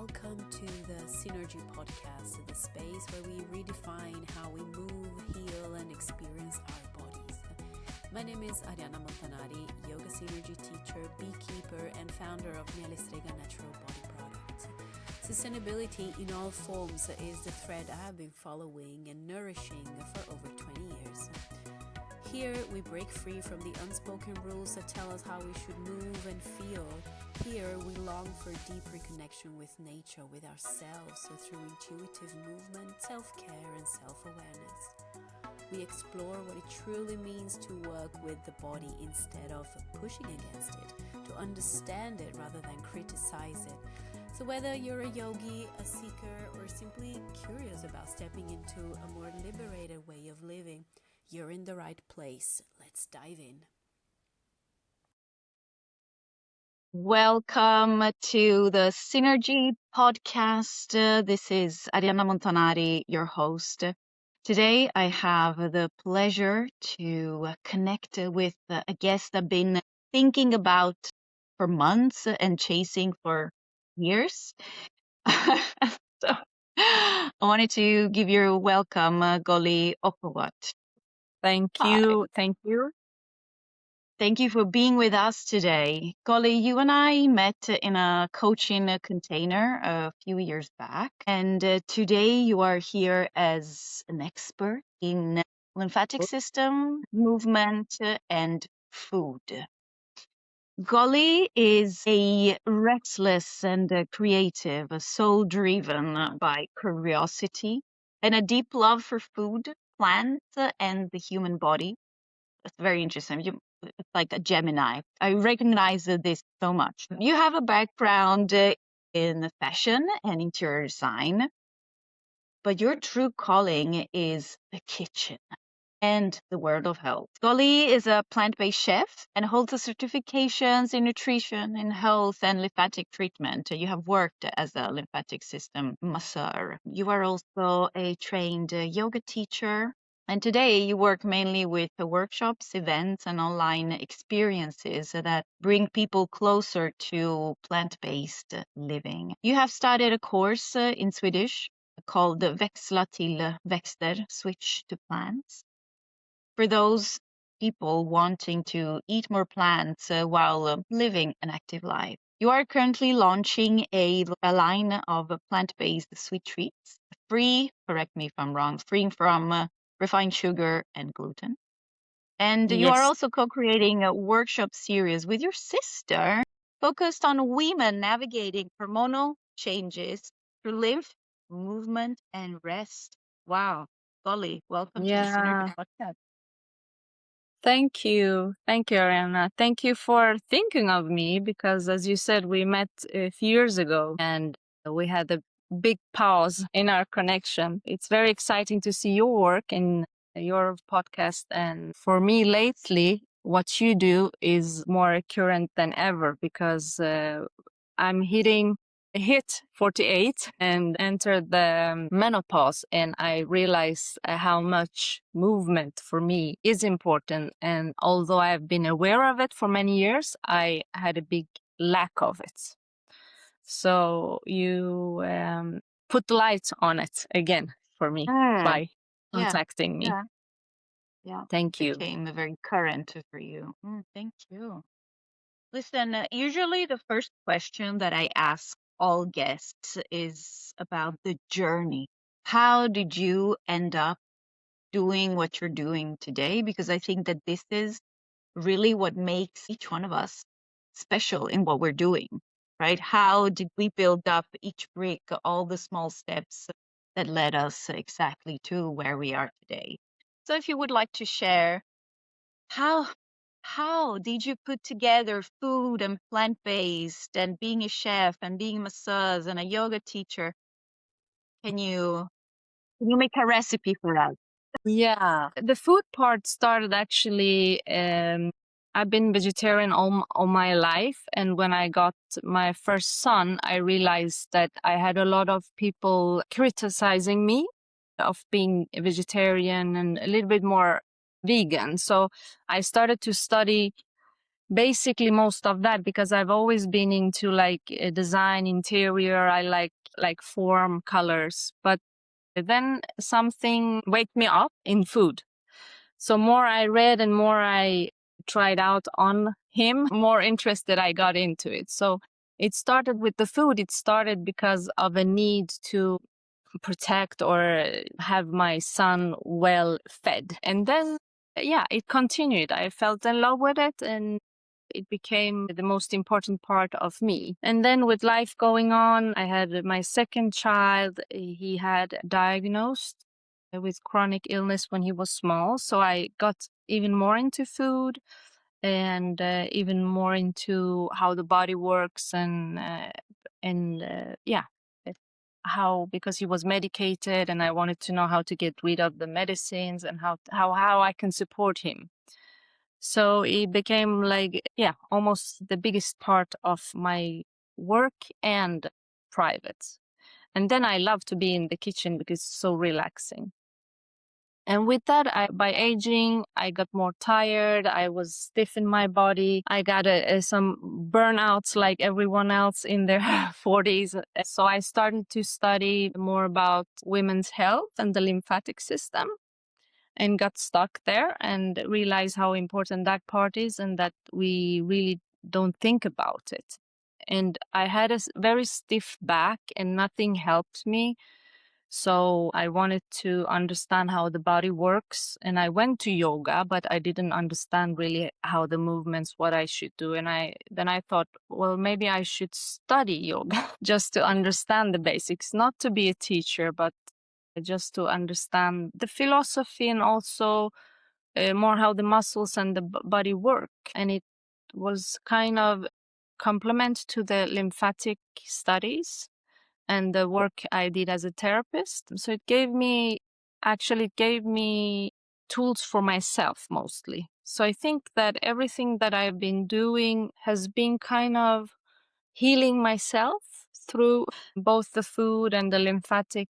Welcome to the Synergy Podcast, the space where we redefine how we move, heal, and experience our bodies. My name is Ariana Montanari, yoga synergy teacher, beekeeper, and founder of Nyalistrega Natural Body Products. Sustainability in all forms is the thread I have been following and nourishing for over 20 years. Here, we break free from the unspoken rules that tell us how we should move and feel. Here, we long for deep reconnection with nature, with ourselves, so through intuitive movement, self-care, and self-awareness. We explore what it truly means to work with the body instead of pushing against it, to understand it rather than criticize it. So whether you're a yogi, a seeker, or simply curious about stepping into a more liberated way of living, you're in the right place. Let's dive in. Welcome to the Synergy Podcast. This is Ariana Montanari, your host. Today, I have the pleasure to connect with a guest I've been thinking about for months and chasing for years. So, I wanted to give you a welcome, Gollie Okhowat. Thank Hi. you. Thank you. Thank you for being with us today. Gollie, you and I met in a coaching container a few years back, and today you are here as an expert in lymphatic system, movement, and food. Gollie is a restless and creative, a soul driven by curiosity and a deep love for food, plants, and the human body. It's very interesting. It's like a Gemini. I recognize this so much. You have a background in fashion and interior design, but your true calling is the kitchen and the world of health. Gollie is a plant-based chef and holds certifications in nutrition, in health, and lymphatic treatment. You have worked as a lymphatic system masseur. You are also a trained yoga teacher. And today you work mainly with workshops, events, and online experiences that bring people closer to plant-based living. You have started a course in Swedish called Växla till växter, switch to plants, for those people wanting to eat more plants while living an active life. You are currently launching a line of plant-based sweet treats, free, correct me if I'm wrong, free from refined sugar and gluten. And you are Yes. also co-creating a workshop series with your sister focused on women navigating hormonal changes through lymph, movement, and rest. Wow. Gollie, welcome to the Synergy Podcast. Thank you. Thank you, Ariana. Thank you for thinking of me because, as you said, we met a few years ago and we had a big pause in our connection. It's very exciting to see your work in your podcast. And for me, lately, what you do is more current than ever because I'm hit 48 and entered the menopause, and I realized how much movement for me is important. And although I've been aware of it for many years, I had a big lack of it. So you put the light on it again for me by contacting me. Yeah. Thank you. Became very current for you. Thank you. Listen, usually the first question that I ask all guests is about the journey. How did you end up doing what you're doing today? Because I think that this is really what makes each one of us special in what we're doing, right? How did we build up each brick, all the small steps that led us exactly to where we are today? So if you would like to share, how did you put together food and plant-based and being a chef and being a masseuse and a yoga teacher? Can you make a recipe for us? Yeah, the food part started actually. I've been vegetarian all my life, and when I got my first son, I realized that I had a lot of people criticizing me of being a vegetarian and a little bit more vegan. So I started to study basically most of that, because I've always been into like design, interior. I like form, colors, but then something waked me up in food. So more I read and more I tried out on him, more interested I got into it. So it started with the food. It started because of a need to protect or have my son well fed. And then, yeah, it continued. I felt in love with it, and it became the most important part of me. And then with life going on, I had my second child. He had diagnosed with chronic illness when he was small. So I got even more into food and even more into how the body works and yeah, how, because he was medicated and I wanted to know how to get rid of the medicines and how I can support him. So it became like, yeah, almost the biggest part of my work and private. And then I love to be in the kitchen because it's so relaxing. And with that, by aging, I got more tired. I was stiff in my body. I got some burnouts like everyone else in their 40s. So I started to study more about women's health and the lymphatic system, and got stuck there and realized how important that part is and that we really don't think about it. And I had a very stiff back and nothing helped me. So I wanted to understand how the body works. And I went to yoga, but I didn't understand really how the movements, what I should do. And then I thought, well, maybe I should study yoga just to understand the basics, not to be a teacher, but just to understand the philosophy and also more how the muscles and the body work. And it was kind of complement to the lymphatic studies and the work I did as a therapist. So it gave me tools for myself mostly. So I think that everything that I've been doing has been kind of healing myself through both the food and the lymphatic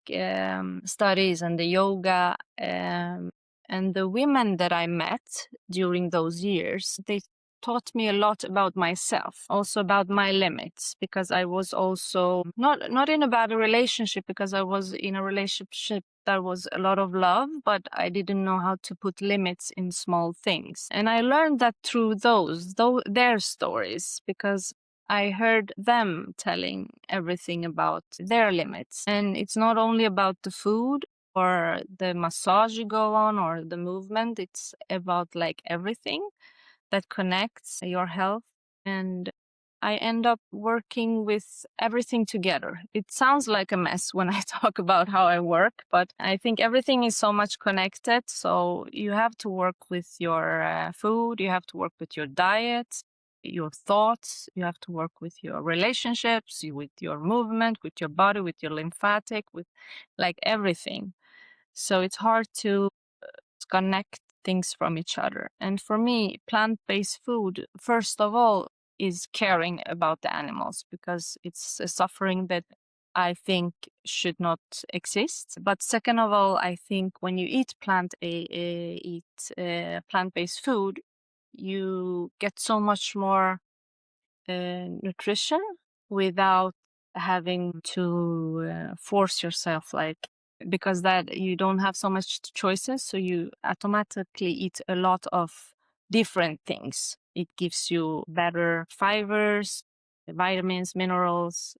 studies and the yoga. And the women that I met during those years, they taught me a lot about myself, also about my limits, because I was also not in a bad relationship, because I was in a relationship that was a lot of love, but I didn't know how to put limits in small things. And I learned that through their stories, because I heard them telling everything about their limits. And it's not only about the food or the massage you go on or the movement, it's about like everything that connects your health. And I end up working with everything together. It sounds like a mess when I talk about how I work, but I think everything is so much connected. So you have to work with your food, you have to work with your diet, your thoughts, you have to work with your relationships, with your movement, with your body, with your lymphatic, with like everything. So it's hard to connect things from each other. And for me, plant-based food, first of all, is caring about the animals, because it's a suffering that I think should not exist. But second of all, I think when you eat plant-based food, you get so much more nutrition without having to force yourself, like, because that you don't have so much choices, so you automatically eat a lot of different things. It gives you better fibers, vitamins, minerals.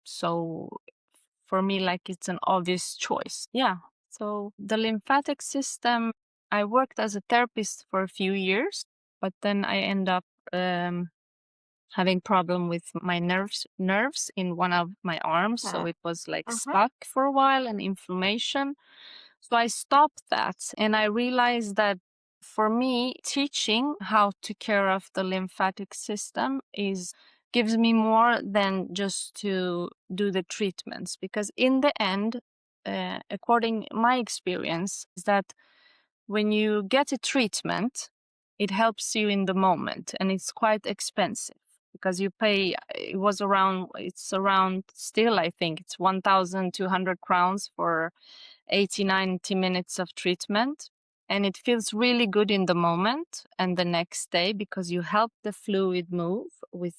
So for me, like, it's an obvious choice. Yeah. So the lymphatic system, I worked as a therapist for a few years, but then I end up having problem with my nerves in one of my arms. So it was like stuck for a while, and inflammation. So I stopped that, and I realized that for me, teaching how to care of the lymphatic system gives me more than just to do the treatments, because in the end, according my experience, is that when you get a treatment, it helps you in the moment, and it's quite expensive, because you pay, it's around still, I think it's 1,200 crowns for 80, 90 minutes of treatment. And it feels really good in the moment and the next day because you help the fluid move with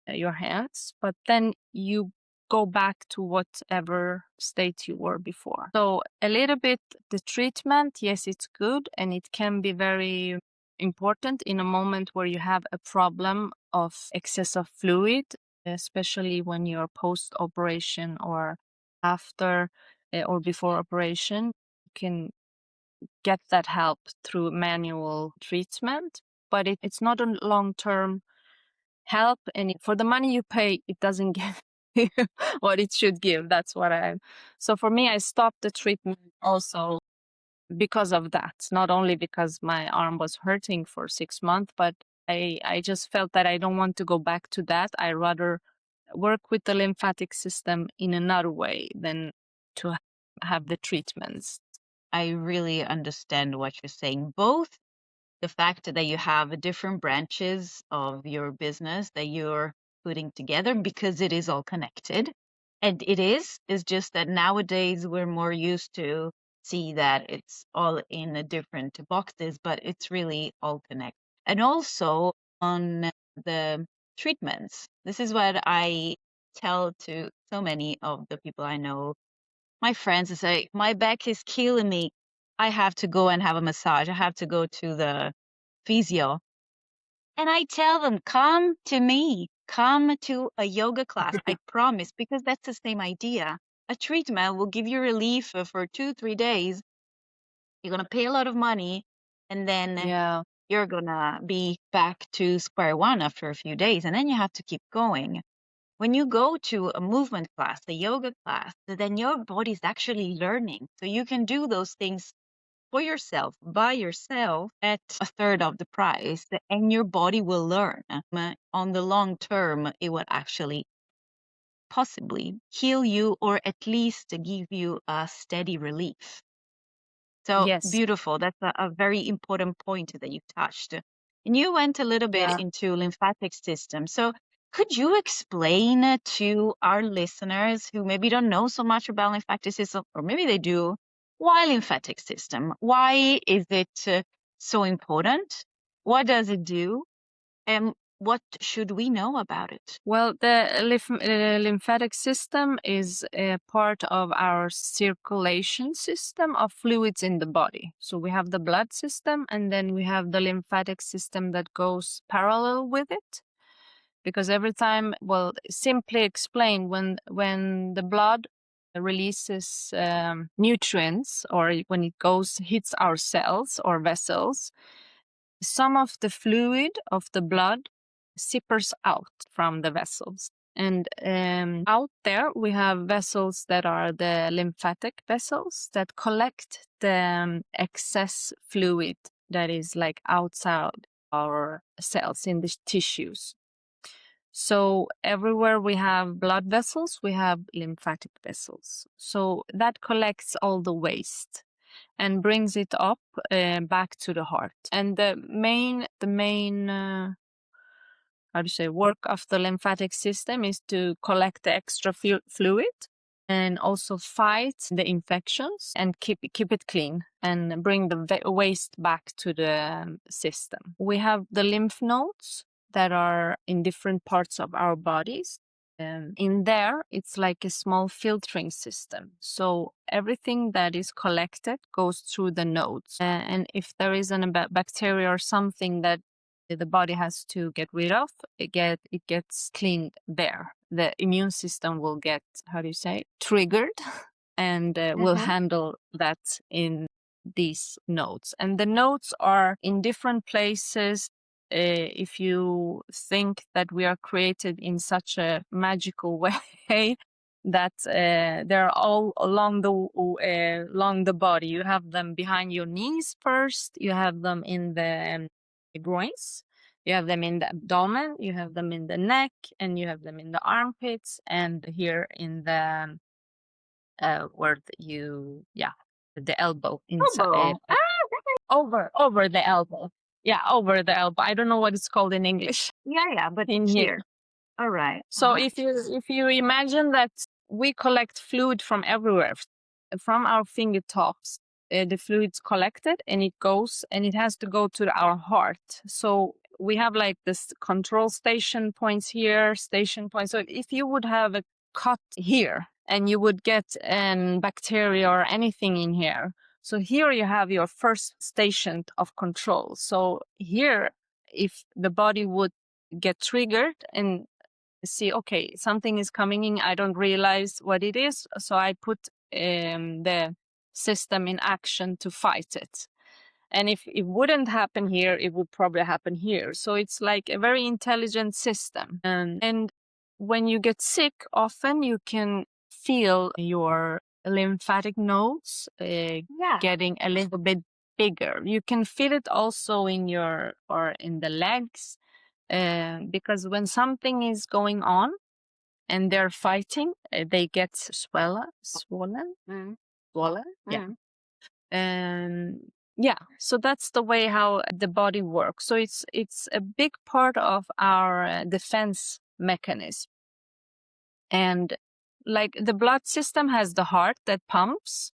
your hands, but then you go back to whatever state you were before. So a little bit the treatment, yes, it's good, and it can be very important in a moment where you have a problem of excess of fluid, especially when you're post-operation or after or before operation. You can get that help through manual treatment, but it's not a long-term help, and for the money you pay, it doesn't give you what it should give. That's what so for me, I stopped the treatment also because of that. Not only because my arm was hurting for 6 months, but I just felt that I don't want to go back to that. I rather work with the lymphatic system in another way than to have the treatments. I really understand what you're saying. Both the fact that you have different branches of your business that you're putting together because it is all connected. And it's just that nowadays we're more used to see that it's all in a different boxes, but it's really all connected. And also on the treatments, this is what I tell to so many of the people I know, my friends, is like, my back is killing me. I have to go and have a massage. I have to go to the physio. And I tell them, come to me, come to a yoga class. I promise, because that's the same idea. A treatment will give you relief for 2-3 days. You're going to pay a lot of money, and then Yeah. you're going to be back to square one after a few days. And then you have to keep going. When you go to a movement class, a yoga class, then your body's actually learning. So you can do those things for yourself, by yourself, at a third of the price, and your body will learn. On the long term, it will actually possibly heal you or at least give you a steady relief. So Yes. beautiful. That's a very important point that you touched. And you went a little bit Yeah. into lymphatic system. So could you explain to our listeners who maybe don't know so much about lymphatic system, or maybe they do, why lymphatic system? Why is it so important? What does it do? And what should we know about it? Well, the lymphatic system is a part of our circulation system of fluids in the body. So we have the blood system, and then we have the lymphatic system that goes parallel with it. Because every time, well, simply explain, when the blood releases nutrients, or when it hits our cells or vessels, some of the fluid of the blood sippers out from the vessels. And out there, we have vessels that are the lymphatic vessels that collect the excess fluid that is like outside our cells in the tissues. So everywhere we have blood vessels, we have lymphatic vessels. So that collects all the waste and brings it up back to the heart. And the main work of the lymphatic system is to collect the extra fluid and also fight the infections and keep it clean and bring the waste back to the system. We have the lymph nodes that are in different parts of our bodies. In there, it's like a small filtering system. So everything that is collected goes through the nodes. And if there is a bacteria or something that the body has to get rid of, it gets cleaned there. The immune system will get, triggered and will handle that in these nodes. And the nodes are in different places. If you think that we are created in such a magical way that they're all along the body. You have them behind your knees first. You have them in the groins. You have them in the abdomen. You have them in the neck, and you have them in the armpits, and here in the the elbow inside. Over the elbow. Yeah, over the elbow. I don't know what it's called in English. Yeah, but in here. All right. So if you imagine that we collect fluid from everywhere, from our fingertips the fluid's collected and it goes and it has to go to our heart. So we have like this control station points here, station points. So if you would have a cut here and you would get bacteria or anything in here, so here you have your first station of control. So here, if the body would get triggered and see, okay, something is coming in, I don't realize what it is, so I put the system in action to fight it. And if it wouldn't happen here, it would probably happen here. So it's like a very intelligent system. And when you get sick, often you can feel your lymphatic nodes getting a little bit bigger. You can feel it also in the legs, because when something is going on and they're fighting, they get swollen. Yeah. Yeah, so that's the way how the body works. So it's a big part of our defense mechanism. And like the blood system has the heart that pumps.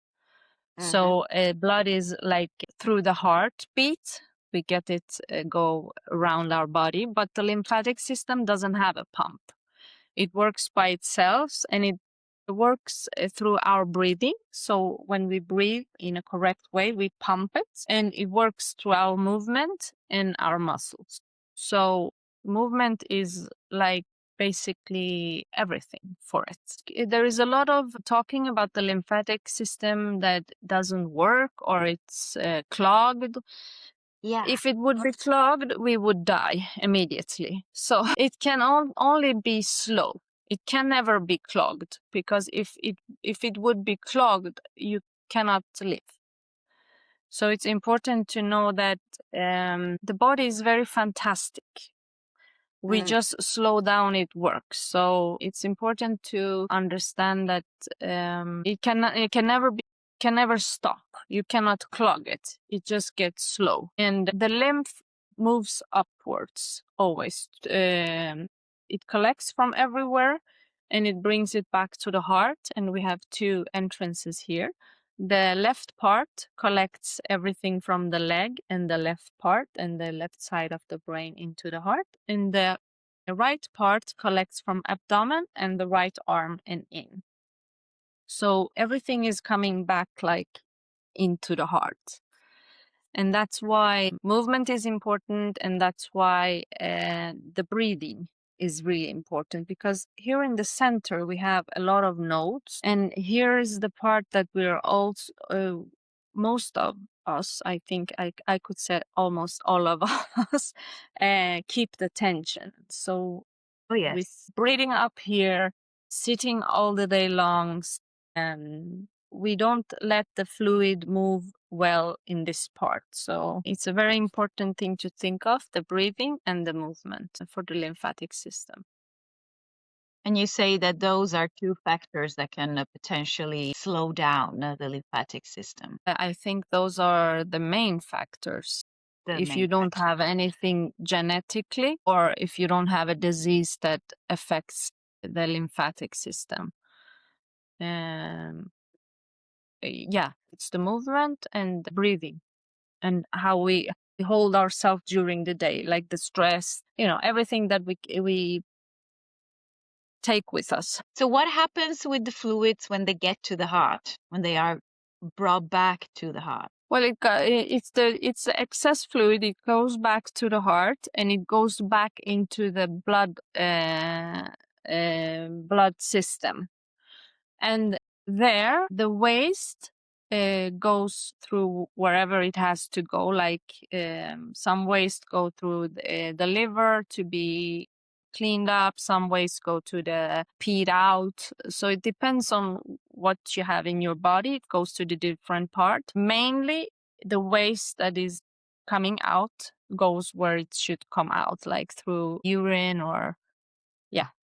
So blood is like through the heartbeat, we get it go around our body, but the lymphatic system doesn't have a pump. It works by itself, and it works through our breathing. So when we breathe in a correct way, we pump it, and it works through our movement and our muscles. So movement is like basically everything for it. There is a lot of talking about the lymphatic system that doesn't work or it's clogged. Yeah. If it would be clogged, we would die immediately. So it can only be slow. It can never be clogged, because if it would be clogged, you cannot live. So it's important to know that the body is very fantastic. We just slow down, it works. So it's important to understand that it can never stop. You cannot clog it. It just gets slow. And the lymph moves upwards always. It collects from everywhere and it brings it back to the heart. And we have two entrances here. The left part collects everything from the leg and the left part and the left side of the brain into the heart. And the right part collects from abdomen and the right arm and in. So everything is coming back like into the heart. And that's why movement is important, and that's why the breathing is really important, because here in the center we have a lot of nodes, and here is the part that we're also most of us, I think I could say almost all of us keep the tension. So with breathing up here, sitting all the day long, and we don't let the fluid move well in this part. So it's a very important thing to think of, the breathing and the movement for the lymphatic system. And you say that those are two factors that can potentially slow down the lymphatic system. I think those are the main factors. If you don't have anything genetically, or if you don't have a disease that affects the lymphatic system. Yeah, it's the movement and the breathing and how we hold ourselves during the day, like the stress, everything that we take with us. So what happens with the fluids when they get to the heart, when they are brought back to the heart? Well, it's the excess fluid. It goes back to the heart and it goes back into the blood system. And there, the waste goes through wherever it has to go. Like some waste go through the liver to be cleaned up. Some waste go to the peed out. So it depends on what you have in your body. It goes to the different part. Mainly, the waste that is coming out goes where it should come out, like through urine or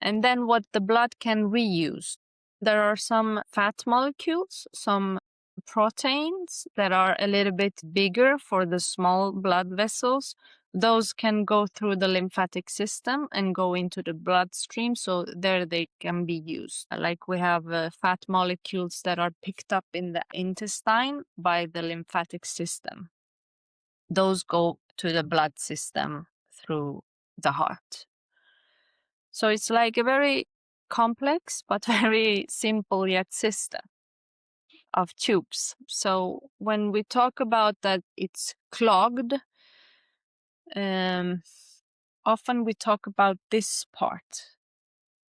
and then what the blood can reuse. There are some fat molecules, some proteins that are a little bit bigger for the small blood vessels. Those can go through the lymphatic system and go into the bloodstream, so there they can be used. Like we have fat molecules that are picked up in the intestine by the lymphatic system. Those go to the blood system through the heart. So it's like a very complex but very simple yet system of tubes. So when we talk about that it's clogged, often we talk about this part,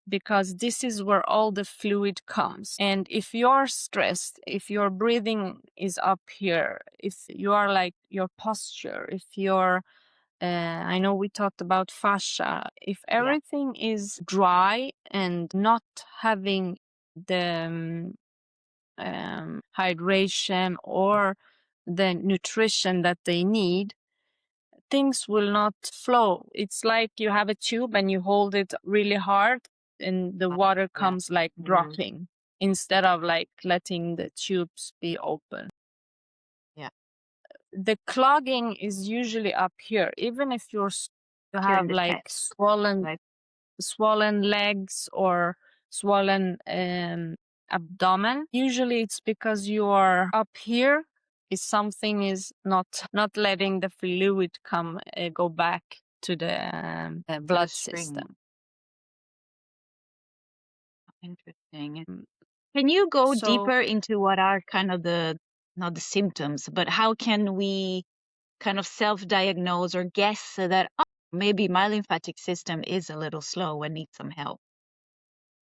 because this is where all the fluid comes. And if you're stressed, if your breathing is up here, if you are like your posture, if you're I know we talked about fascia. If everything is dry and not having the hydration or the nutrition that they need, things will not flow. It's like you have a tube and you hold it really hard and the water comes like dropping instead of like letting the tubes be open. Yeah. The clogging is usually up here, even if you have like swollen legs or swollen abdomen. Usually it's because you are up here is something is not letting the fluid come go back to the blood system. Interesting. Can you go deeper into what are kind of not the symptoms, but how can we kind of self-diagnose or guess that maybe my lymphatic system is a little slow and needs some help?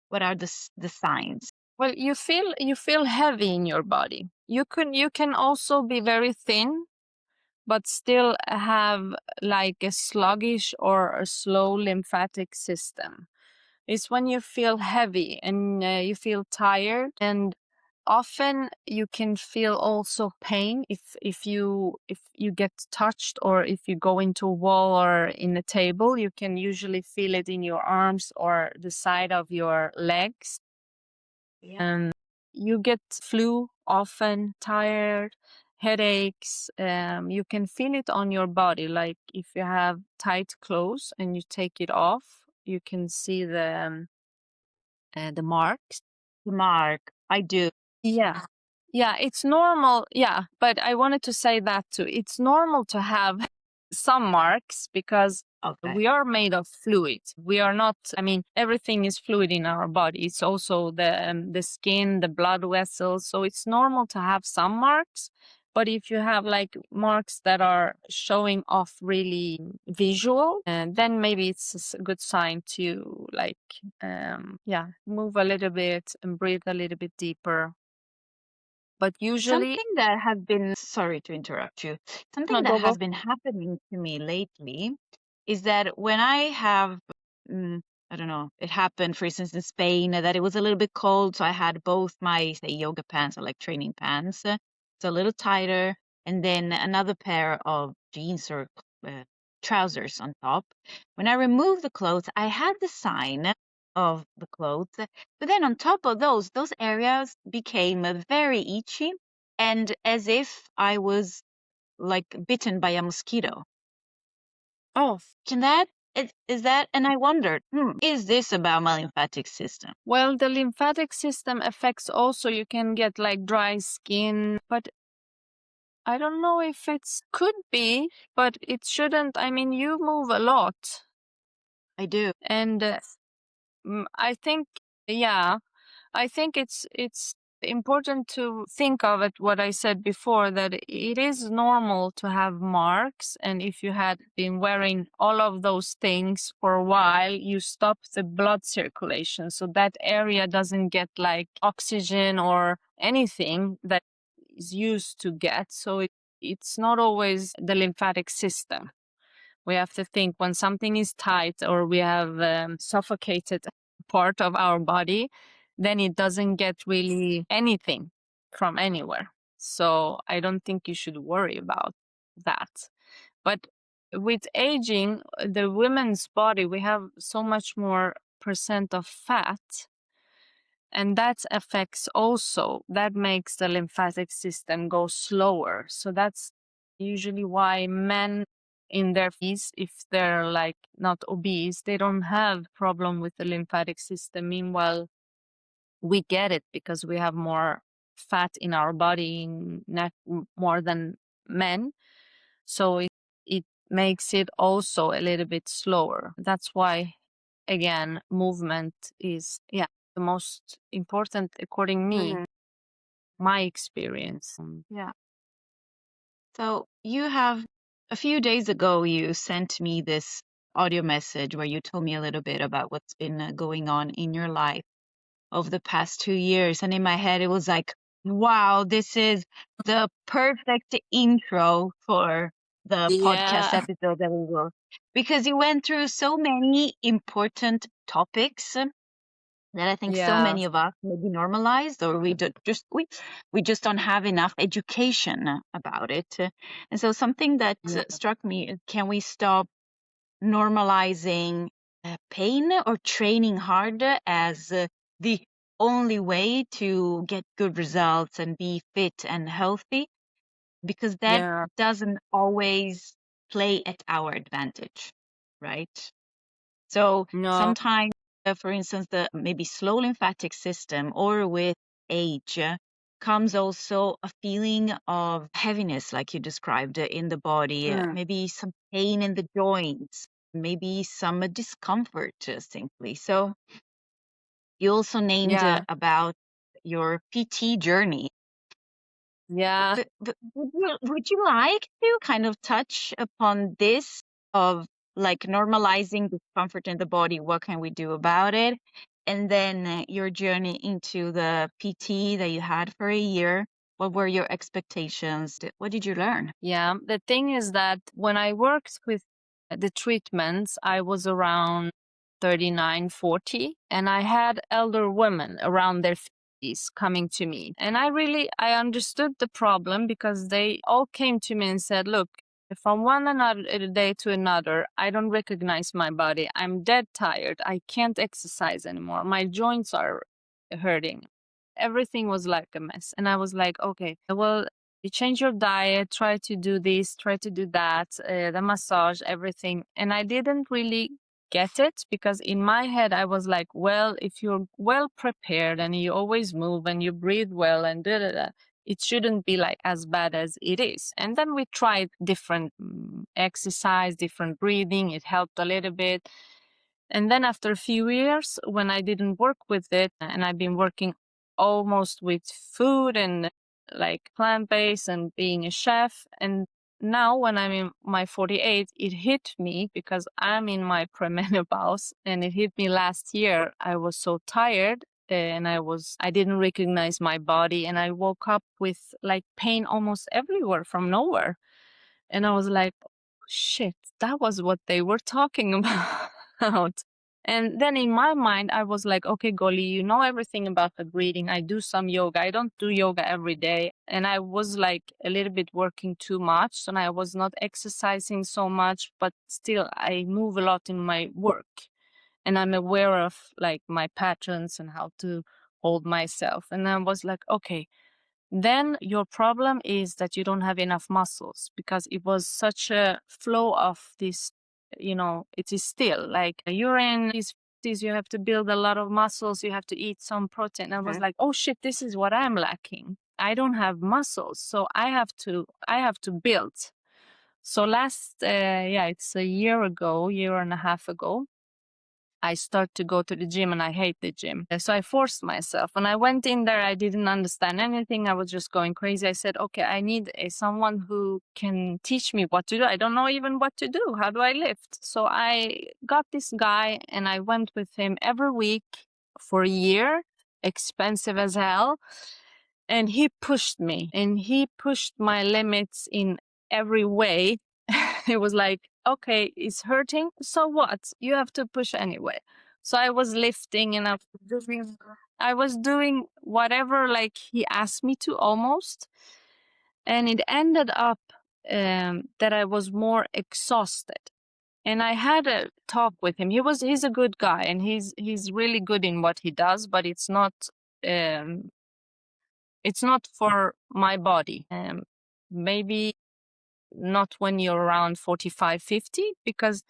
What are the signs? Well, you feel heavy in your body. You can also be very thin, but still have like a sluggish or a slow lymphatic system. It's when you feel heavy and you feel tired, and often you can feel also pain if you get touched, or if you go into a wall or in a table, you can usually feel it in your arms or the side of your legs. You get flu often, tired, headaches. You can feel it on your body, like if you have tight clothes and you take it off, you can see the marks. The mark, I do. Yeah. Yeah, it's normal. Yeah, but I wanted to say that too. It's normal to have some marks because we are made of fluid. We are not, I mean, everything is fluid in our body. It's also the skin, the blood vessels. So it's normal to have some marks. But if you have like marks that are showing off really visual, then maybe it's a good sign to like, move a little bit and breathe a little bit deeper. But usually something that has been, sorry to interrupt you, something that has been happening to me lately is that when I have, I don't know, it happened, for instance, in Spain, that it was a little bit cold. So I had both my, say, yoga pants or like training pants, so a little tighter, and then another pair of jeans or trousers on top. When I removed the clothes, I had the sign of the clothes, but then on top of those areas became very itchy and as if I was like bitten by a mosquito. Oh, is that, and I wondered, is this about my lymphatic system? Well, the lymphatic system affects also, you can get like dry skin, but I don't know if it's could be, but it shouldn't. I mean, you move a lot. I do. And I think, I think it's important to think of it, what I said before, that it is normal to have marks. And if you had been wearing all of those things for a while, you stop the blood circulation. So that area doesn't get like oxygen or anything that is used to get. So it's not always the lymphatic system. We have to think when something is tight or we have suffocated part of our body, then it doesn't get really anything from anywhere. So I don't think you should worry about that. But with aging, the women's body, we have so much more percent of fat. And that affects also, that makes the lymphatic system go slower. So that's usually why men in their 50s, if they're like not obese, they don't have problem with the lymphatic system. Meanwhile, we get it because we have more fat in our body, more than men. So it makes it also a little bit slower. That's why, again, movement is, yeah, the most important, according me, my experience. Yeah. So you have, a few days ago, you sent me this audio message where you told me a little bit about what's been going on in your life over the past 2 years. And in my head, it was like, wow, this is the perfect intro for the podcast Yeah, episode that we will, because you went through so many important topics that I think so yeah, many of us maybe normalized, or we just don't have enough education about it. And so something that yeah, struck me is, can we stop normalizing pain or training hard as the only way to get good results and be fit and healthy? Because that yeah. doesn't always play at our advantage, right? So No, sometimes, for instance, the maybe slow lymphatic system, or with age, comes also a feeling of heaviness, like you described, in the body, mm, maybe some pain in the joints, maybe some discomfort, simply. So you also named yeah, about your PT journey. yeah, But would you like to kind of touch upon this, of like normalizing discomfort in the body? What can we do about it? And then your journey into the PT that you had for a year. What were your expectations? What did you learn? yeah. The thing is that when I worked with the treatments, I was around 39, 40, and I had elder women around their 50s coming to me. And I understood the problem, because they all came to me and said, look, from one another day to another, I don't recognize my body. I'm dead tired. I can't exercise anymore. My joints are hurting. Everything was like a mess. And I was like, okay, well, you change your diet, try to do this, try to do that, the massage, everything. And I didn't really get it, because in my head I was like, well, if you're well prepared and you always move and you breathe well and da da da, it shouldn't be like as bad as it is. And then we tried different exercise, different breathing. It helped a little bit. And then after a few years, when I didn't work with it, and I've been working almost with food and like plant-based and being a chef, and now when I'm in my 48, it hit me because I'm in my premenopause, and it hit me last year. I was so tired, and I didn't recognize my body, and I woke up with like pain almost everywhere from nowhere. And I was like, shit, that was what they were talking about. And then in my mind, I was like, okay, Gollie, you know everything about the breathing. I do some yoga. I don't do yoga every day. And I was like a little bit working too much, and I was not exercising so much, but still I move a lot in my work. And I'm aware of like my patterns and how to hold myself. And I was like, okay, then your problem is that you don't have enough muscles, because it was such a flow of this, it is still like you're in these 50s, you have to build a lot of muscles, you have to eat some protein. I was like, oh shit, this is what I'm lacking. I don't have muscles, so I have to build. So it's a year and a half ago, I start to go to the gym, and I hate the gym. So I forced myself. When I went in there, I didn't understand anything. I was just going crazy. I said, okay, I need someone who can teach me what to do. I don't know even what to do. How do I lift? So I got this guy, and I went with him every week for a year, expensive as hell. And he pushed me, and he pushed my limits in every way. It was like, okay, it's hurting. So what? You have to push anyway. So I was lifting, and I was doing whatever like he asked me to, almost. And it ended up that I was more exhausted. And I had a talk with him. He's a good guy, and he's really good in what he does, but it's not it's not for my body. Maybe not when you're around 45, 50, because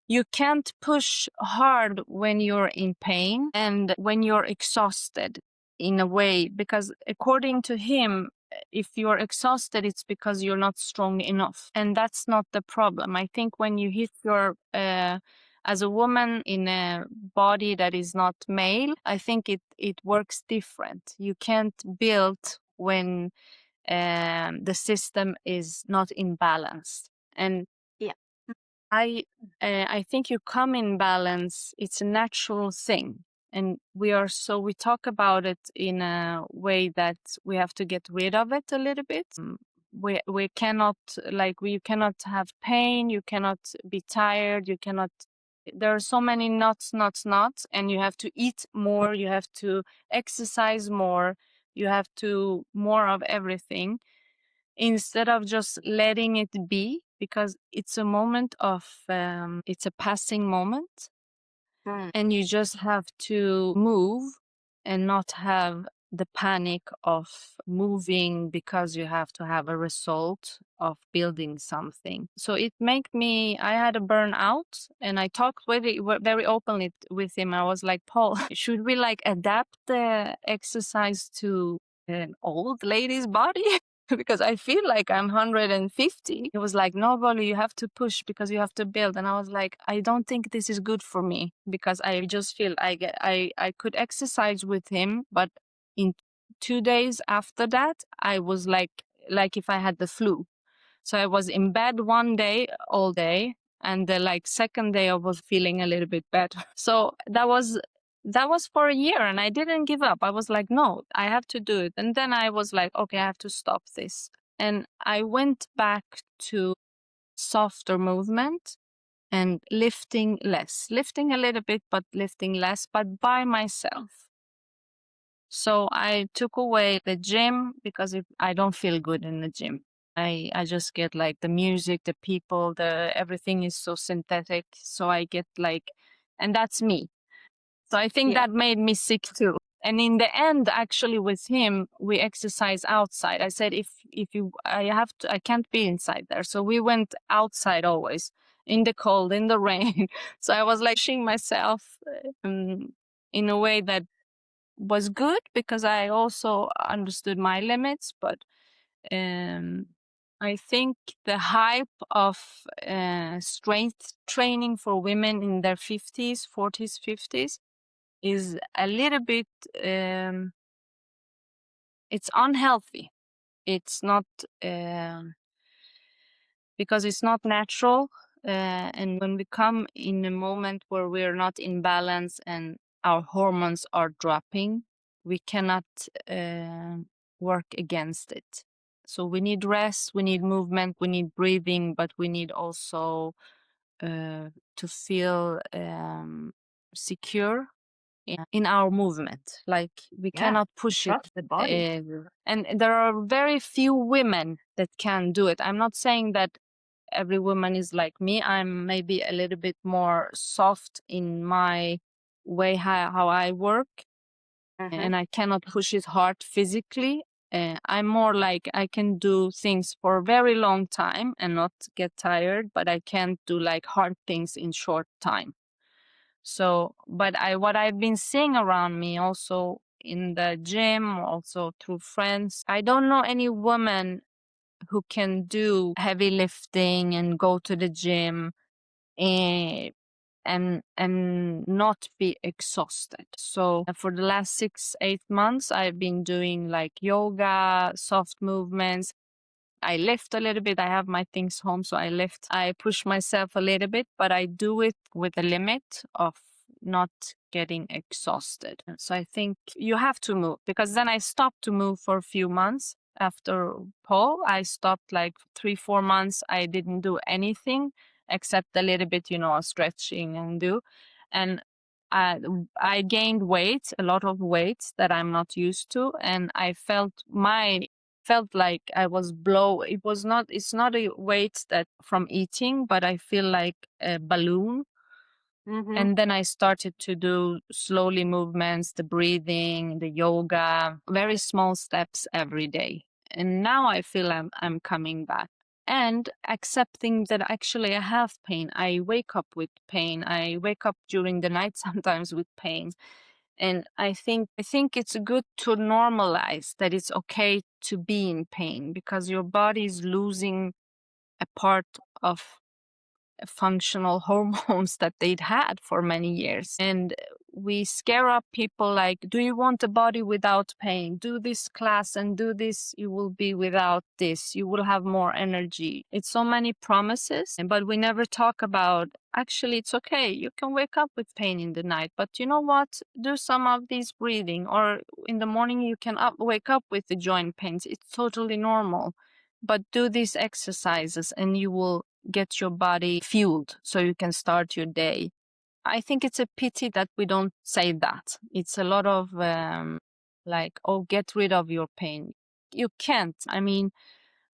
you can't push hard when you're in pain and when you're exhausted in a way, because according to him, if you're exhausted, it's because you're not strong enough. And that's not the problem. I think when you hit your, as a woman in a body that is not male, I think it works different. You can't build when the system is not in balance. And Yeah. I think you come in balance. It's a natural thing. And we talk about it in a way that we have to get rid of it a little bit. We cannot, you cannot have pain, you cannot be tired, you cannot, there are so many knots, and you have to eat more, you have to exercise more, you have to more of everything, instead of just letting it be, because it's a moment of, it's a passing moment. And you just have to move and not have the panic of moving because you have to have a result of building something. So it made me, I had a burnout, and I talked very openly with him. I was like, Paul, should we adapt the exercise to an old lady's body? Because I feel like I'm 150. He was like, no, Gollie, you have to push because you have to build. And I was like, I don't think this is good for me, because I just feel I could exercise with him, but in 2 days after that, I was like if I had the flu. So I was in bed one day all day, and the second day I was feeling a little bit better. So that was for a year, and I didn't give up. I was like, no, I have to do it. And then I was like, okay, I have to stop this. And I went back to softer movement and lifting less, lifting a little bit, but lifting less, but by myself. So I took away the gym, because I don't feel good in the gym. I just get the music, the people, everything is so synthetic. So I get and that's me. So I think that made me sick too. And in the end, actually with him, we exercise outside. I said, I can't be inside there. So we went outside always, in the cold, in the rain. So I was pushing myself in a way that was good, because I also understood my limits. But I think the hype of strength training for women in their 50s, 40s, 50s is a little bit, it's unhealthy. It's not, because it's not natural. And when we come in a moment where we're not in balance and our hormones are dropping, we cannot work against it. So we need rest, we need movement, we need breathing, but we need also to feel secure in our movement. We cannot push it. Trust the body. And there are very few women that can do it. I'm not saying that every woman is like me. I'm maybe a little bit more soft in my way how I work, and I cannot push it hard physically. I'm more I can do things for a very long time and not get tired, but I can't do hard things in short time. So, but what I've been seeing around me, also in the gym, also through friends, I don't know any woman who can do heavy lifting and go to the gym and not be exhausted. So for the last 6-8 months, I've been doing yoga, soft movements. I lift a little bit. I have my things home, so I lift. I push myself a little bit, but I do it with a limit of not getting exhausted. So I think you have to move, because then I stopped to move for a few months after Paul. I stopped 3-4 months. I didn't do anything except a little bit, stretching and do. And I gained weight, a lot of weight that I'm not used to. And I felt like I was it's not a weight that from eating, but I feel like a balloon. And then I started to do slowly movements, the breathing, the yoga, very small steps every day. And now I feel I'm coming back and accepting that actually I have pain. I wake up with pain. I wake up during the night sometimes with pain. And I think it's good to normalize that it's okay to be in pain because your body is losing a part of functional hormones that they'd had for many years. And we scare up people like, do you want a body without pain? Do this class and do this, you will be without this, you will have more energy. It's so many promises, but we never talk about actually it's okay. You can wake up with pain in the night, but you know what? Do some of these breathing, or in the morning you can wake up with the joint pains. It's totally normal. But do these exercises and you will get your body fueled so you can start your day. I think it's a pity that we don't say that. It's a lot of like, oh, get rid of your pain. You can't. I mean,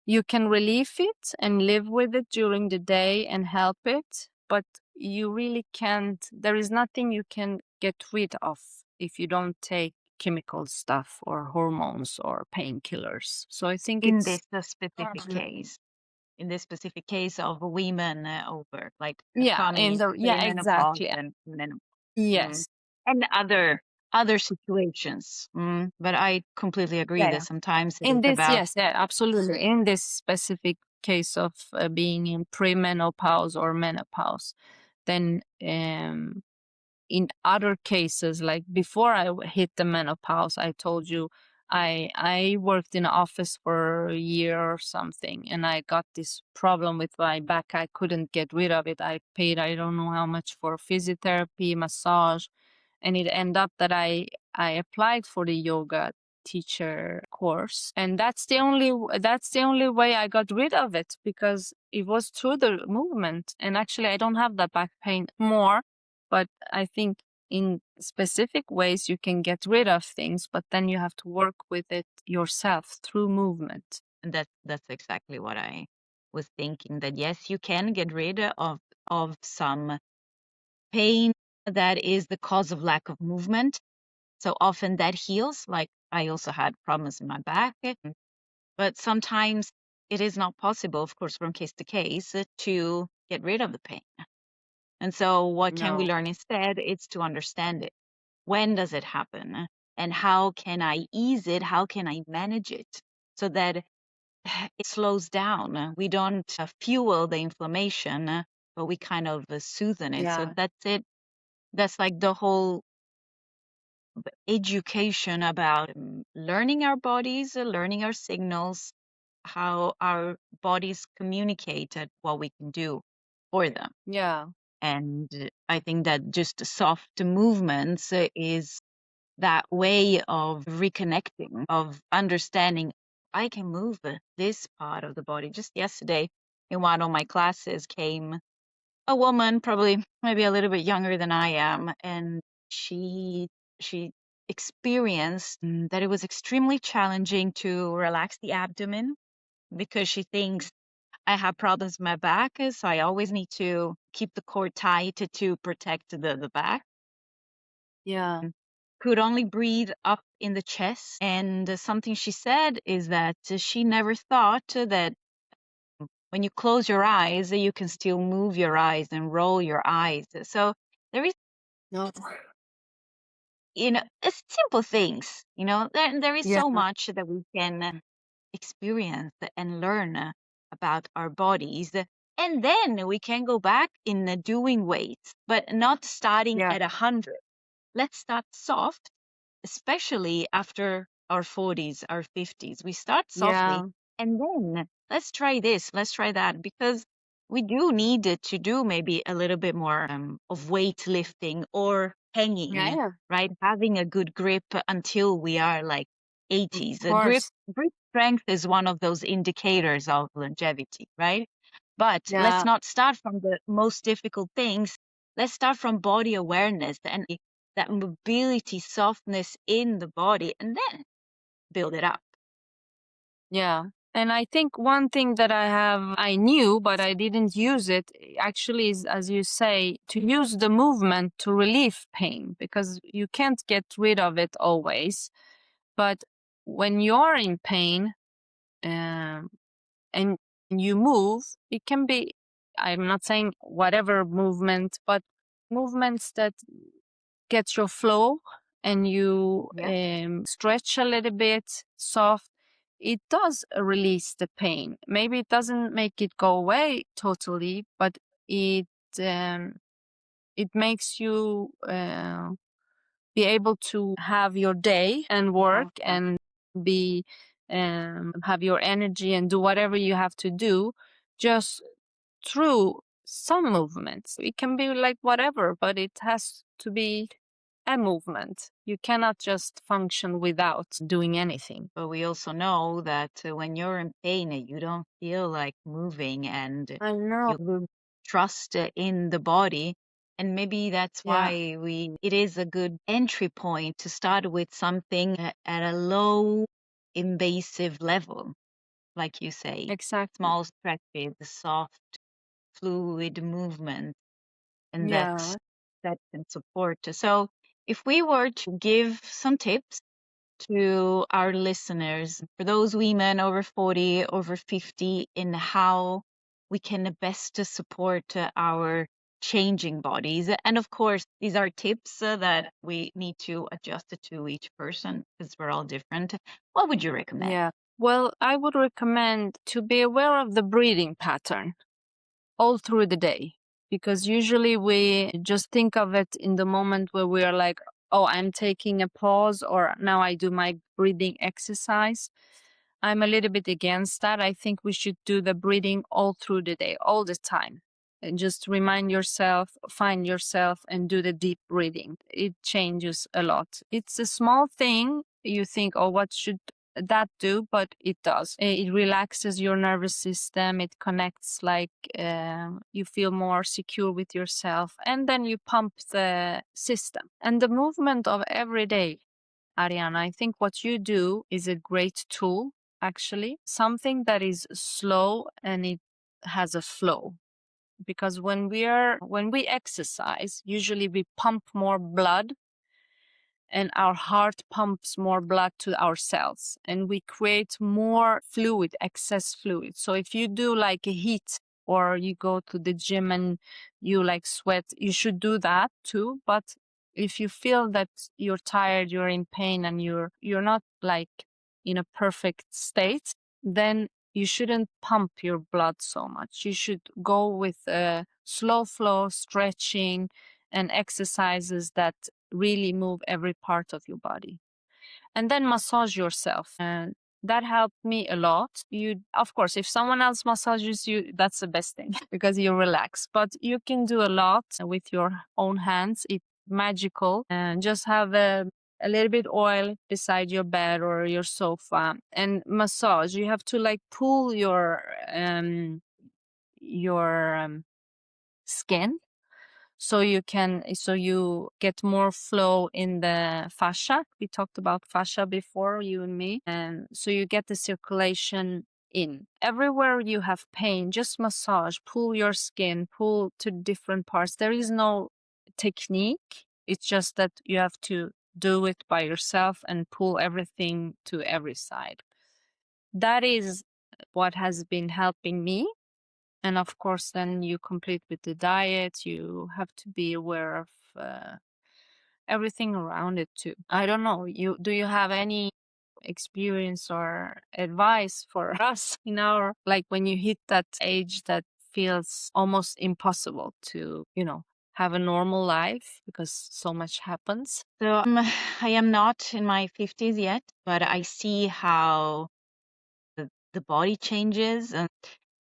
you can relieve it and live with it during the day and help it, but you really can't. There is nothing you can get rid of if you don't take chemical stuff or hormones or painkillers. So I think In it's this specific case, in this specific case of women over like yeah, in coming the yeah, perimenopause exactly. and menopause, mm, Yes. and other situations. But I completely agree Yeah, that yeah. sometimes it is In this, about yes, yeah, absolutely. In this specific case of being in premenopause or menopause, then in other cases, like before I hit the menopause, I told you I worked in an office for a year or something, and I got this problem with my back. I couldn't get rid of it. I paid I don't know how much for physiotherapy, massage, and it ended up that I applied for the yoga teacher course, and that's the only way I got rid of it, because it was through the movement. And actually I don't have that back pain more, but I think in specific ways you can get rid of things, but then you have to work with it yourself through movement. and that's exactly what I was thinking, that yes, you can get rid of some pain that is the cause of lack of movement. So often that heals. Like I also had problems in my back, but sometimes it is not possible, of course, from case to case, to get rid of the pain. And so what can we No. learn instead? It's to understand it. When does it happen? And how can I ease it? How can I manage it so that it slows down? We don't fuel the inflammation, but we kind of soothe it. So Yeah. that's it. That's like the whole education about learning our bodies, learning our signals, how our bodies communicate at what we can do for them. Yeah. And I think that just soft movements is that way of reconnecting, of understanding I can move this part of the body. Just yesterday in one of my classes came a woman, probably maybe a little bit younger than I am, and she experienced that it was extremely challenging to relax the abdomen because she thinks I have problems with my back, so I always need to keep the core tight to protect the back. Yeah. Could only breathe up in the chest. And something she said is that she never thought that when you close your eyes, you can still move your eyes and roll your eyes. So there is, No. it's simple things, there is Yeah. so much that we can experience and learn about our bodies. And then we can go back in doing weights, but not starting Yeah. at 100. Let's start soft, especially after our 40s, our 50s. We start softly, Yeah. and then let's try this, let's try that, because we do need to do maybe a little bit more of weightlifting or hanging, Yeah. right? Having a good grip until we are like Of 80s. course. Grip strength is one of those indicators of longevity, right? But let's Yeah. not start from the most difficult things. Let's start from body awareness and that mobility, softness in the body, and then build it up. Yeah. And I think one thing that I knew, but I didn't use it, actually is, as you say, to use the movement to relieve pain, because you can't get rid of it always. But when you're in pain, um, and you move, it can be, I'm not saying whatever movement, but movements that get your flow and you stretch a little bit, soft, it does release the pain. Maybe it doesn't make it go away totally, but it um, it makes you be able to have your day and work and be have your energy and do whatever you have to do just through some movements. It can be like whatever, but it has to be a movement. You cannot just function without doing anything. But we also know that when you're in pain, you don't feel like moving, and I know. you trust in the body. And maybe that's Yeah, why it is a good entry point to start with something at a low invasive level, like you say, exactly. small stretches, soft fluid movement, and Yeah. that can support. So if we were to give some tips to our listeners, for those women over 40, over 50, in how we can best to support our changing bodies. And of course, these are tips that we need to adjust it to each person because we're all different. What would you recommend? Yeah. Well, I would recommend to be aware of the breathing pattern all through the day, because usually we just think of it in the moment where we are like, oh, I'm taking a pause, or now I do my breathing exercise. I'm a little bit against that. I think we should do the breathing all through the day, all the time. And just remind yourself, find yourself, and do the deep breathing. It changes a lot. It's a small thing. You think, oh, what should that do? But it does. It relaxes your nervous system. It connects, like you feel more secure with yourself. And then you pump the system. And the movement of every day, Ariana, I think what you do is a great tool, actually. Something that is slow and it has a flow. Because when we exercise, usually we pump more blood and our heart pumps more blood to our cells and we create more fluid, excess fluid. So if you do like a heat or you go to the gym and you like sweat, you should do that too. But if you feel that you're tired, you're in pain, and you're not like in a perfect state, then you shouldn't pump your blood so much. You should go with a slow flow, stretching, and exercises that really move every part of your body. And then massage yourself. And that helped me a lot. You, of course, if someone else massages you, that's the best thing because you relax. But you can do a lot with your own hands. It's magical. And just have a little bit oil beside your bed or your sofa and massage. You have to like pull your skin so you get more flow in the fascia. We talked about fascia before, you and me, and so you get the circulation in everywhere you have pain. Just massage, pull your skin, pull to different parts. There is no technique. It's just that you have to do it by yourself and pull everything to every side. That is what has been helping me. And of course, then you complete with the diet. You have to be aware of everything around it too. I don't know. Do you have any experience or advice for us in our, like, when you hit that age that feels almost impossible to, have a normal life because so much happens? So I am not in my 50s yet, but I see how the body changes. And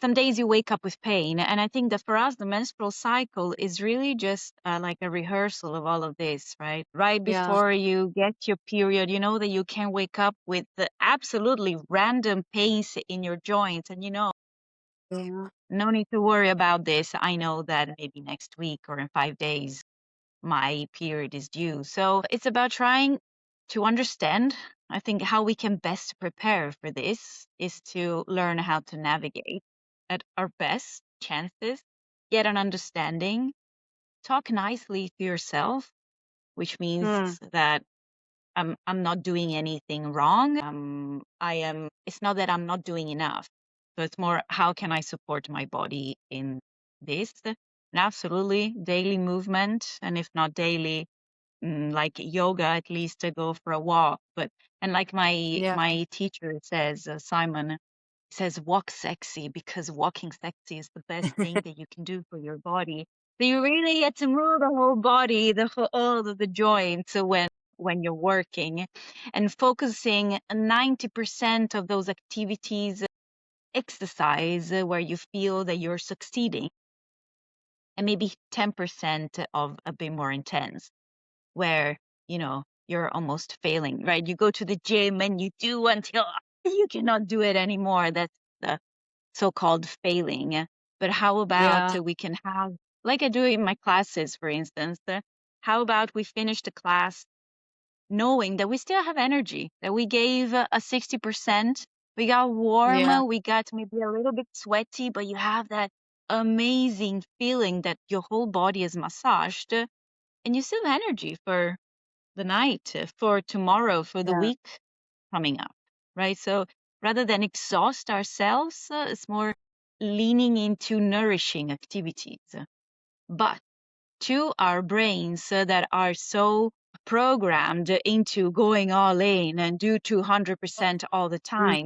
some days you wake up with pain. And I think that for us, the menstrual cycle is really just like a rehearsal of all of this, right? Right Yeah. before you get your period, you know that you can wake up with the absolutely random pains in your joints. And Yeah. no need to worry about this. I know that maybe next week or in 5 days, my period is due. So it's about trying to understand I think how we can best prepare for this is to learn how to navigate at our best chances, get an understanding, talk nicely to yourself, which means that I'm not doing anything wrong. It's not that I'm not doing enough. So it's more, how can I support my body in this? And absolutely daily movement. And if not daily, like yoga, at least to go for a walk. And like my teacher says, Simon says, walk sexy, because walking sexy is the best thing that you can do for your body. So you really get to move the whole body, all of the joints when you're working, and focusing 90% of those activities, exercise where you feel that you're succeeding, and maybe 10% of a bit more intense, where you're almost failing, right? You go to the gym and you do until you cannot do it anymore. That's the so-called failing. But how about we can have, like I do in my classes, for instance, how about we finish the class knowing that we still have energy, that we gave a 60%, we got warm, we got maybe a little bit sweaty, but you have that amazing feeling that your whole body is massaged, and you still have energy for the night, for tomorrow, for the week coming up, right? So rather than exhaust ourselves, it's more leaning into nourishing activities. But to our brains that are so programmed into going all in and do 200% all the time,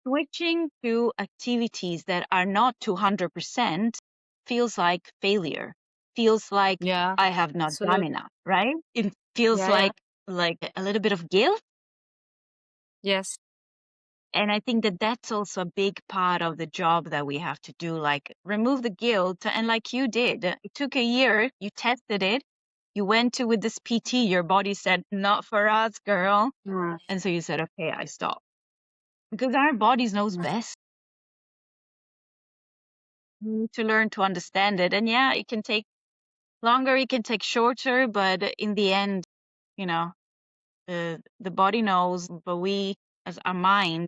switching to activities that are not 200% feels like failure, feels like I have not done enough, right? It feels like a little bit of guilt. Yes. And I think that that's also a big part of the job that we have to do, like remove the guilt. And like you did, it took a year, you tested it, you went to with this PT, your body said, not for us, girl. And so you said, okay, I stop. Because our bodies knows best. We need to learn to understand it. And yeah, it can take longer, it can take shorter, but in the end, the body knows, but we as our mind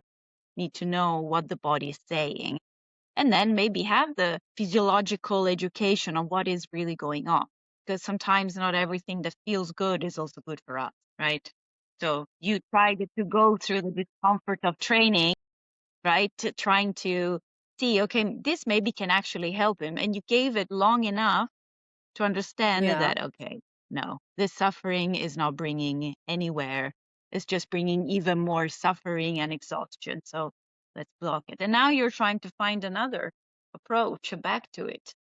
need to know what the body is saying, and then maybe have the physiological education on what is really going on, because sometimes not everything that feels good is also good for us, right? So you tried to go through the discomfort of training, right, trying to see, okay, this maybe can actually help him, and you gave it long enough to understand that, okay, no, this suffering is not bringing anywhere. It's just bringing even more suffering and exhaustion. So let's block it. And now you're trying to find another approach back to it.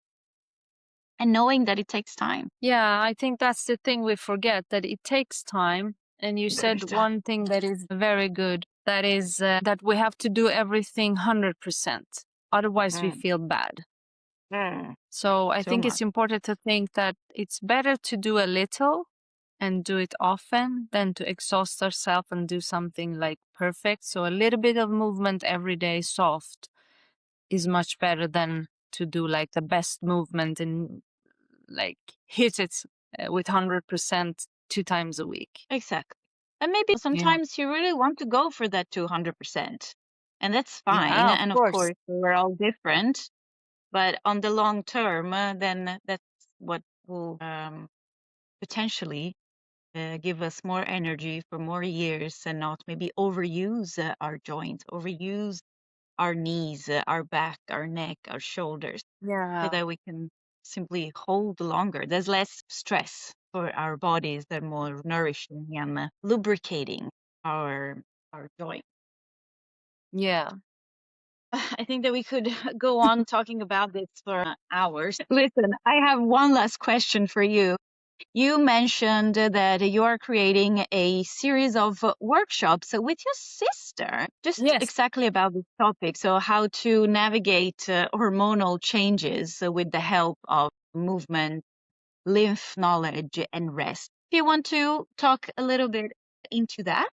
And knowing that it takes time. Yeah, I think that's the thing we forget, that it takes time. And you said one thing that is very good, that is that we have to do everything 100%. Otherwise, we feel bad. So I think it's important to think that it's better to do a little and do it often than to exhaust ourselves and do something like perfect. So a little bit of movement every day, soft, is much better than to do like the best movement and like hit it with 100% 2 times a week. Exactly. And maybe sometimes you really want to go for that 200%. And that's fine. Yeah, and of course, we're all different. But on the long term, then that's what will potentially give us more energy for more years, and not maybe overuse our joints, overuse our knees, our back, our neck, our shoulders, so that we can simply hold longer. There's less stress for our bodies. They're more nourishing and lubricating our joints. Yeah. I think that we could go on talking about this for hours. Listen, I have one last question for you. You mentioned that you are creating a series of workshops with your sister, just exactly about this topic. So, how to navigate hormonal changes with the help of movement, lymph knowledge, and rest. Do you want to talk a little bit into that?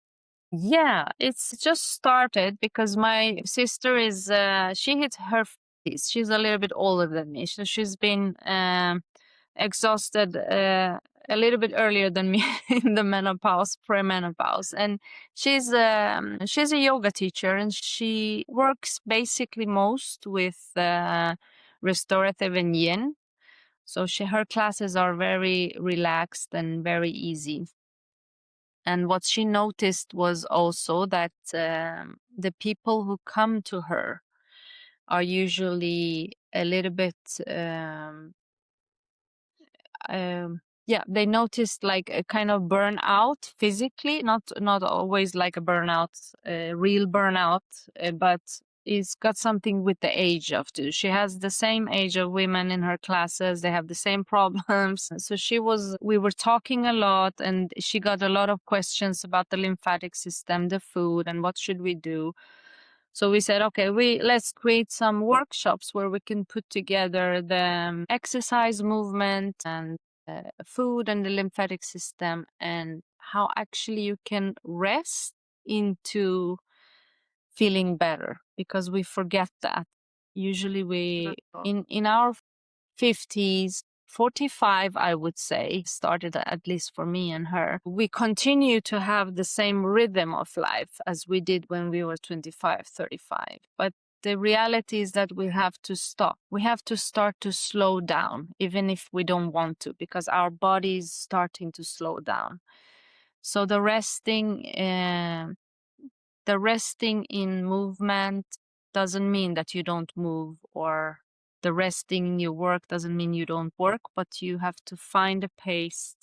Yeah, it's just started because my sister is, she hit her 50s. She's a little bit older than me. So she's been exhausted a little bit earlier than me in the menopause, premenopause. And she's a yoga teacher, and she works basically most with restorative and yin. So her classes are very relaxed and very easy. And what she noticed was also that the people who come to her are usually a little bit they noticed like a kind of burnout physically, not always like a burnout, real burnout, but it's got something with the age of too. She has the same age of women in her classes. They have the same problems. So we were talking a lot, and she got a lot of questions about the lymphatic system, the food, and what should we do. So we said, okay, let's create some workshops where we can put together the exercise, movement, and food and the lymphatic system, and how actually you can rest into feeling better, because we forget that. Usually in our 50s, 45, I would say, started at least for me and her. We continue to have the same rhythm of life as we did when we were 25, 35. But the reality is that we have to stop. We have to start to slow down, even if we don't want to, because our body is starting to slow down. So the resting in movement doesn't mean that you don't move, or the resting in your work doesn't mean you don't work, but you have to find a pace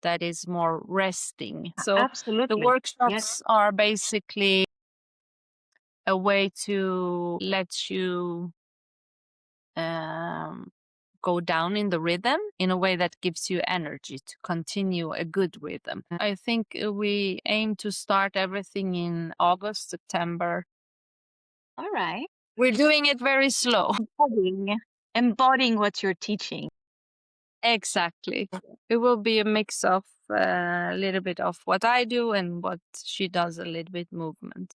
that is more resting. So Absolutely. the workshops are basically a way to let you go down in the rhythm in a way that gives you energy to continue a good rhythm. I think we aim to start everything in August, September. All right. We're doing it very slow. Embodying what you're teaching. Exactly. It will be a mix of a little bit of what I do and what she does, a little bit movement.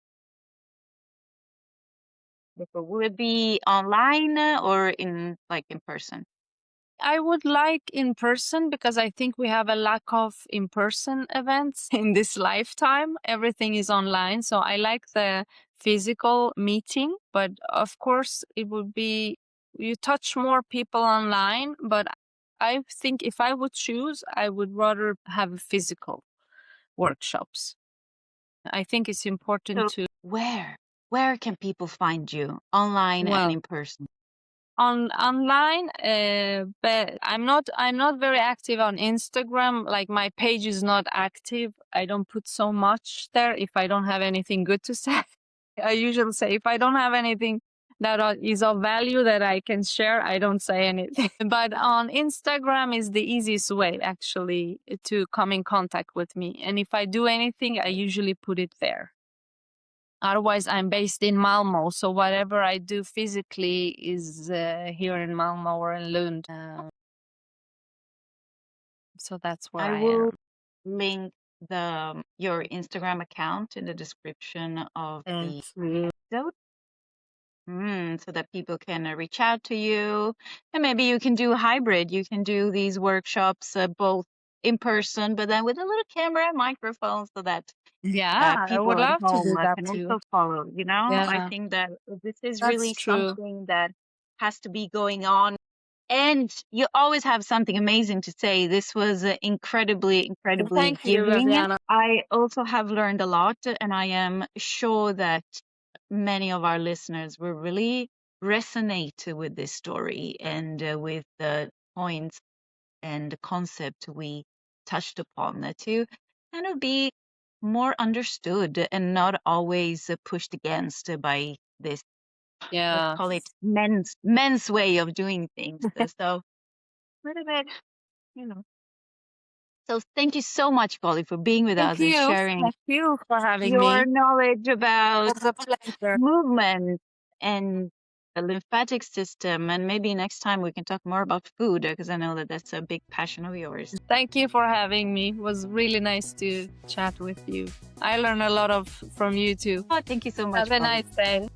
Will it be online or in person? I would like in person, because I think we have a lack of in-person events in this lifetime. Everything is online. So I like the physical meeting, but of course it would be, you touch more people online, but I think if I would choose, I would rather have physical workshops. I think it's important to. Where can people find you, online and in person? Online, but I'm not very active on Instagram. Like, my page is not active. I don't put so much there if I don't have anything good to say. I usually say if I don't have anything that is of value that I can share, I don't say anything. But on Instagram is the easiest way actually to come in contact with me. And if I do anything, I usually put it there. Otherwise, I'm based in Malmo, so whatever I do physically is here in Malmo or in Lund. So that's where I will am. Link your Instagram account in the description of the episode, so that people can reach out to you, and maybe you can do a hybrid. You can do these workshops both in person, but then with a little camera and microphone, so that I people would at love to do home that can too. also follow. I think that this is really something that has to be going on. And you always have something amazing to say. This was incredibly Thank you, giving. Adriana. I also have learned a lot, and I am sure that many of our listeners will really resonate with this story and with the points and the concept we touched upon, to kind of be more understood and not always pushed against by this, let's call it men's way of doing things. So a little bit, So thank you so much, Gollie, for being with us and sharing Thank you for having your me. knowledge about It's a pleasure. movement and the lymphatic system. And maybe next time we can talk more about food, because I know that that's a big passion of yours. Thank you for having me. It was really nice to chat with you. I learned a lot from you too. Oh, thank you so much. Have a nice day.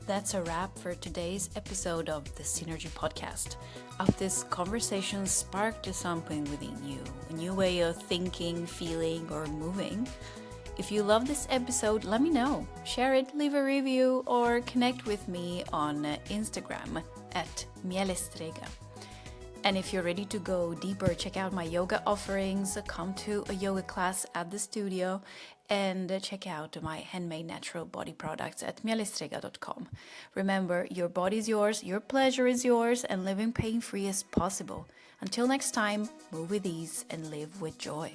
that's a wrap for today's episode of the Synergy Podcast. I hope this conversation sparked something within you, a new way of thinking, feeling, or moving. If you love this episode, let me know. Share it, leave a review, or connect with me on Instagram at mielestrega. And if you're ready to go deeper, check out my yoga offerings, come to a yoga class at the studio, and check out my handmade natural body products at mielestrega.com. Remember, your body is yours, your pleasure is yours, and living pain-free is possible. Until next time, move with ease and live with joy.